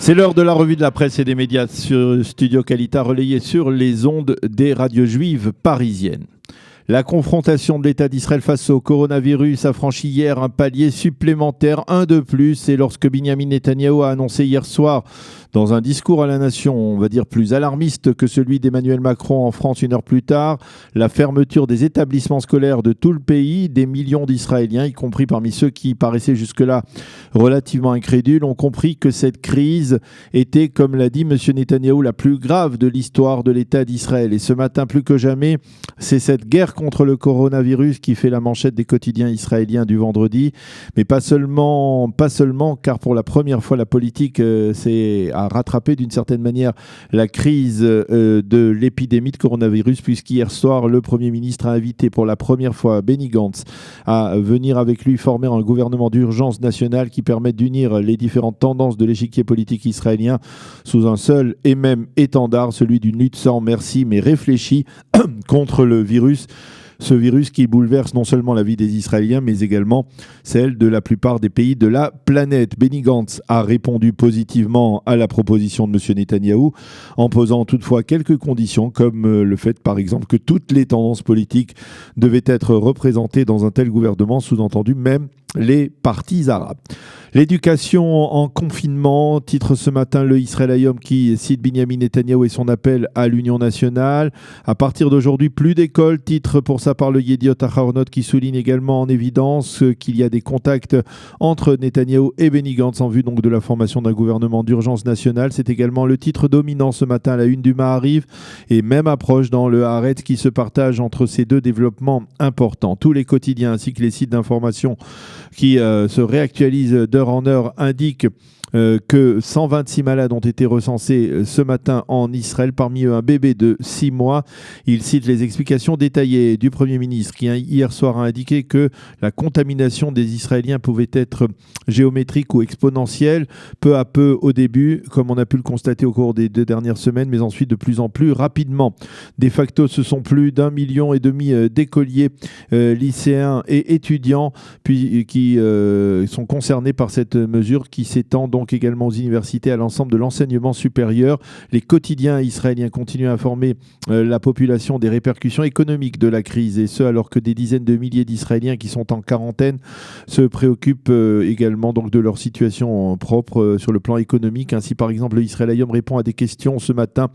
C'est l'heure de la revue de la presse et des médias sur Studio Qualita, relayée sur les ondes des radios juives parisiennes. La confrontation de l'État d'Israël face au coronavirus a franchi hier un palier supplémentaire, un de plus, et lorsque Benyamin Netanyahou a annoncé hier soir, dans un discours à la nation, on va dire plus alarmiste que celui d'Emmanuel Macron en France une heure plus tard, la fermeture des établissements scolaires de tout le pays, des millions d'Israéliens, y compris parmi ceux qui paraissaient jusque-là relativement incrédules, ont compris que cette crise était, comme l'a dit M. Netanyahou, la plus grave de l'histoire de l'État d'Israël. Et ce matin, plus que jamais, c'est cette guerre contre le coronavirus qui fait la manchette des quotidiens israéliens du vendredi. Mais pas seulement, car pour la première fois, la politique a rattrapé d'une certaine manière la crise de l'épidémie de coronavirus, puisqu'hier soir, le Premier ministre a invité pour la première fois Benny Gantz à venir avec lui former un gouvernement d'urgence nationale qui permette d'unir les différentes tendances de l'échiquier politique israélien sous un seul et même étendard, celui d'une lutte sans merci mais réfléchie contre le virus. Ce virus qui bouleverse non seulement la vie des Israéliens, mais également celle de la plupart des pays de la planète. Benny Gantz a répondu positivement à la proposition de M. Netanyahou, en posant toutefois quelques conditions, comme le fait par exemple que toutes les tendances politiques devaient être représentées dans un tel gouvernement, sous-entendu même les partis arabes. L'éducation en confinement, titre ce matin le Israël Hayom qui cite Benyamin Netanyahou et son appel à l'Union nationale. À partir d'aujourd'hui, plus d'écoles, titre pour sa part le Yediot Aharonot qui souligne également en évidence qu'il y a des contacts entre Netanyahou et Benny Gantz en vue donc de la formation d'un gouvernement d'urgence nationale. C'est également le titre dominant ce matin à la une du Maariv et même approche dans le Haaretz qui se partage entre ces deux développements importants. Tous les quotidiens ainsi que les sites d'information qui se réactualisent d'heure en heure indiquent que 126 malades ont été recensés ce matin en Israël, parmi eux un bébé de 6 mois. Il cite les explications détaillées du Premier ministre qui hier soir a indiqué que la contamination des Israéliens pouvait être géométrique ou exponentielle, peu à peu au début, comme on a pu le constater au cours des 2 dernières semaines, mais ensuite de plus en plus rapidement. De facto, ce sont plus d'1,5 million d'écoliers, lycéens et étudiants qui sont concernés par cette mesure qui s'étend donc également aux universités, à l'ensemble de l'enseignement supérieur. Les quotidiens israéliens continuent à informer la population des répercussions économiques de la crise, et ce alors que des dizaines de milliers d'Israéliens qui sont en quarantaine se préoccupent également donc de leur situation propre sur le plan économique. Ainsi, par exemple, le Israël Hayom répond à des questions ce matin,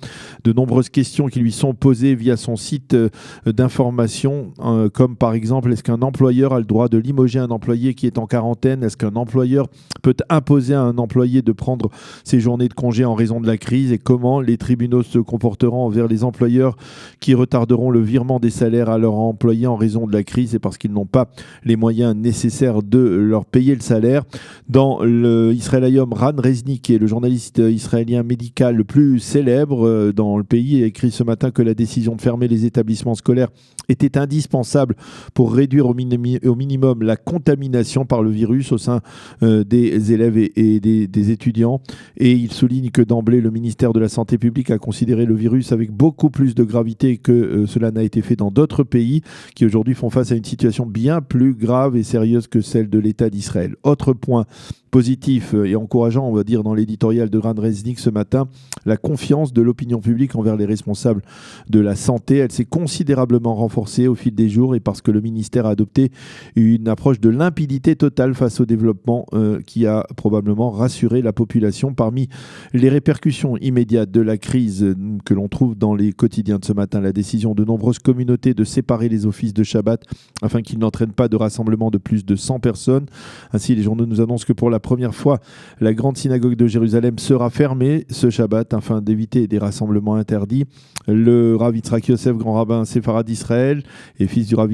de nombreuses questions qui lui sont posées via son site d'information, comme par exemple, est-ce qu'un employeur a le droit de limoger un employé qui est en quarantaine? Est-ce qu'un employeur peut imposer à un employé de prendre ses journées de congé en raison de la crise, et comment les tribunaux se comporteront envers les employeurs qui retarderont le virement des salaires à leurs employés en raison de la crise et parce qu'ils n'ont pas les moyens nécessaires de leur payer le salaire. Dans le Israël Hayom, Ran Reznik, qui est le journaliste israélien médical le plus célèbre dans le pays, a écrit ce matin que la décision de fermer les établissements scolaires était indispensable pour réduire au minimum la contamination par le virus au sein des élèves et des étudiants. Et il souligne que d'emblée, le ministère de la Santé publique a considéré le virus avec beaucoup plus de gravité que cela n'a été fait dans d'autres pays qui aujourd'hui font face à une situation bien plus grave et sérieuse que celle de l'État d'Israël. Autre point positif et encourageant, on va dire, dans l'éditorial de Ran Reznik ce matin, la confiance de l'opinion publique envers les responsables de la santé. Elle s'est considérablement renforcée au fil des jours, et parce que le ministère a adopté une approche de limpidité totale face au développement qui a probablement rassuré la population. Parmi les répercussions immédiates de la crise que l'on trouve dans les quotidiens de ce matin, la décision de nombreuses communautés de séparer les offices de Shabbat afin qu'ils n'entraînent pas de rassemblement de plus de 100 personnes. Ainsi, les journaux nous annoncent que pour la première fois, la grande synagogue de Jérusalem sera fermée ce Shabbat afin d'éviter des rassemblements interdits. Le Rav Yitzhak Yosef, grand rabbin séfarade d'Israël et fils du Rav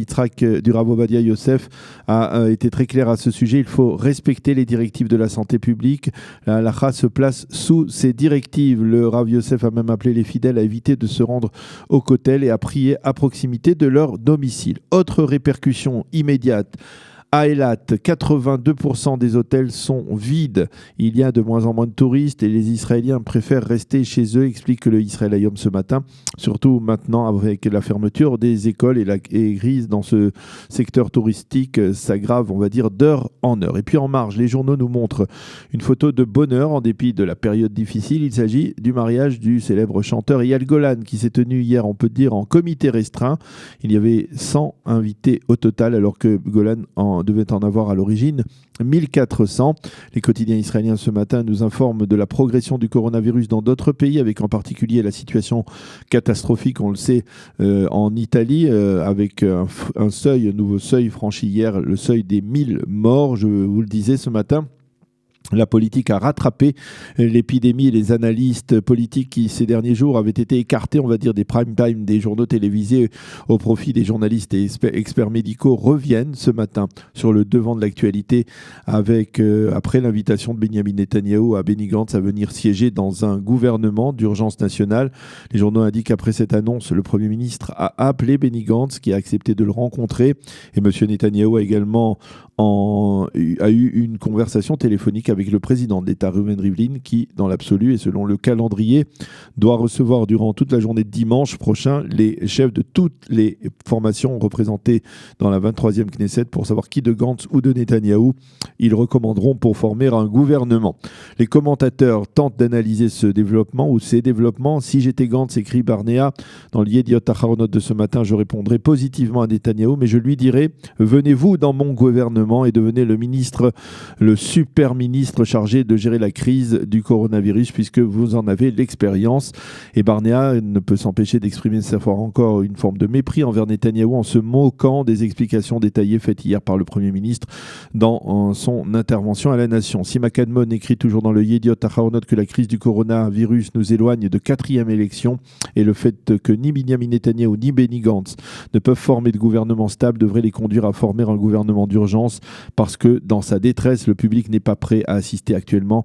Ovadia Yosef, a été très clair à ce sujet. Il faut respecter les directives de la santé publique. La halakha se place sous ces directives. Le Rav Yosef a même appelé les fidèles à éviter de se rendre au kotel et à prier à proximité de leur domicile. Autre répercussion immédiate À Eilat, 82% des hôtels sont vides. Il y a de moins en moins de touristes et les Israéliens préfèrent rester chez eux, explique le Israël Hayom ce matin. Surtout maintenant avec la fermeture des écoles et la crise dans ce secteur touristique s'aggrave, on va dire, d'heure en heure. Et puis en marge, les journaux nous montrent une photo de bonheur en dépit de la période difficile. Il s'agit du mariage du célèbre chanteur Eyal Golan qui s'est tenu hier, on peut dire, en comité restreint. Il y avait 100 invités au total alors que Golan devait en avoir à l'origine 1400. Les quotidiens israéliens ce matin nous informent de la progression du coronavirus dans d'autres pays, avec en particulier la situation catastrophique, on le sait, en Italie, avec un nouveau seuil franchi hier, le seuil des 1000 morts, je vous le disais ce matin. La politique a rattrapé l'épidémie et les analystes politiques qui, ces derniers jours, avaient été écartés, on va dire, des prime time des journaux télévisés au profit des journalistes et experts médicaux reviennent ce matin sur le devant de l'actualité après l'invitation de Benyamin Netanyahou à Benny Gantz à venir siéger dans un gouvernement d'urgence nationale. Les journaux indiquent qu'après cette annonce, le Premier ministre a appelé Benny Gantz qui a accepté de le rencontrer et M. Netanyahou a également eu une conversation téléphonique avec le président de l'État, Reuven Rivlin, qui, dans l'absolu et selon le calendrier, doit recevoir durant toute la journée de dimanche prochain les chefs de toutes les formations représentées dans la 23e Knesset pour savoir qui de Gantz ou de Netanyahou ils recommanderont pour former un gouvernement. Les commentateurs tentent d'analyser ce développement ou ces développements. Si j'étais Gantz, écrit Barnea dans l'Yediot Aharonot de ce matin, je répondrais positivement à Netanyahou, mais je lui dirais « Venez-vous dans mon gouvernement et devenez le super ministre chargé de gérer la crise du coronavirus puisque vous en avez l'expérience. » Et Barnea ne peut s'empêcher d'exprimer cette fois encore une forme de mépris envers Netanyahou en se moquant des explications détaillées faites hier par le Premier ministre dans son intervention à la nation. Sima Kadmon écrit toujours dans le Yediot Aharonot que la crise du coronavirus nous éloigne de 4e élection et le fait que ni Benyamin Netanyahou ni Benny Gantz ne peuvent former de gouvernement stable devrait les conduire à former un gouvernement d'urgence parce que dans sa détresse, le public n'est pas prêt à assister actuellement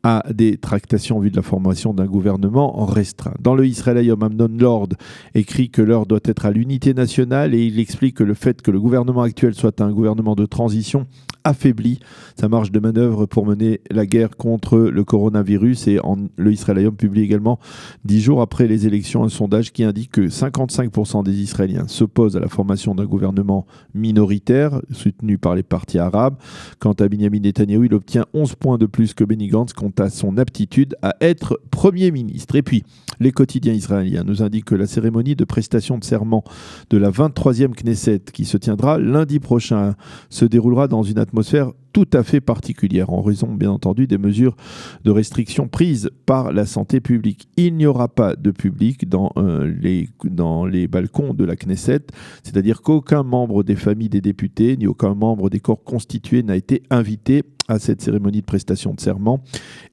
à des tractations en vue de la formation d'un gouvernement restreint. Dans le Israël Hayom, Amnon Lord écrit que l'heure doit être à l'unité nationale et il explique que le fait que le gouvernement actuel soit un gouvernement de transition affaiblit sa marge de manœuvre pour mener la guerre contre le coronavirus. Et le Israël Hayom publie également 10 jours après les élections un sondage qui indique que 55% des Israéliens s'opposent à la formation d'un gouvernement minoritaire soutenu par les partis arabes. Quant à Benyamin Netanyahou, il obtient 11 points de plus que Benny Gantz quant à son aptitude à être Premier ministre. Et puis, les quotidiens israéliens nous indiquent que la cérémonie de prestation de serment de la 23e Knesset, qui se tiendra lundi prochain, se déroulera dans une atmosphère tout à fait particulière, en raison bien entendu des mesures de restriction prises par la santé publique. Il n'y aura pas de public dans les balcons de la Knesset, c'est-à-dire qu'aucun membre des familles des députés, ni aucun membre des corps constitués n'a été invité à cette cérémonie de prestation de serment.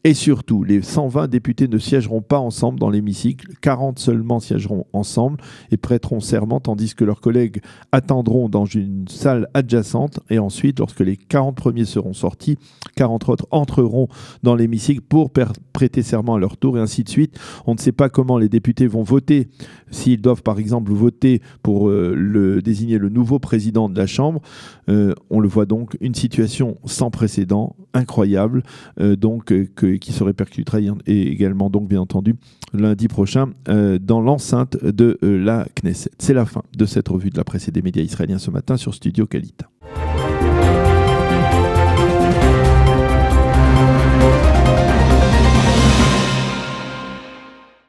Et surtout, les 120 députés ne siégeront pas ensemble dans l'hémicycle, 40 seulement siégeront ensemble et prêteront serment, tandis que leurs collègues attendront dans une salle adjacente et ensuite, lorsque les 40 premiers seront sortis, 40 autres entreront dans l'hémicycle pour prêter serment à leur tour et ainsi de suite. On ne sait pas comment les députés vont voter, s'ils doivent par exemple voter pour désigner le nouveau président de la Chambre. On le voit donc, une situation sans précédent, incroyable, qui se répercutera également donc bien entendu lundi prochain dans l'enceinte de la Knesset. C'est la fin de cette revue de la presse et des médias israéliens ce matin sur Studio Kalita.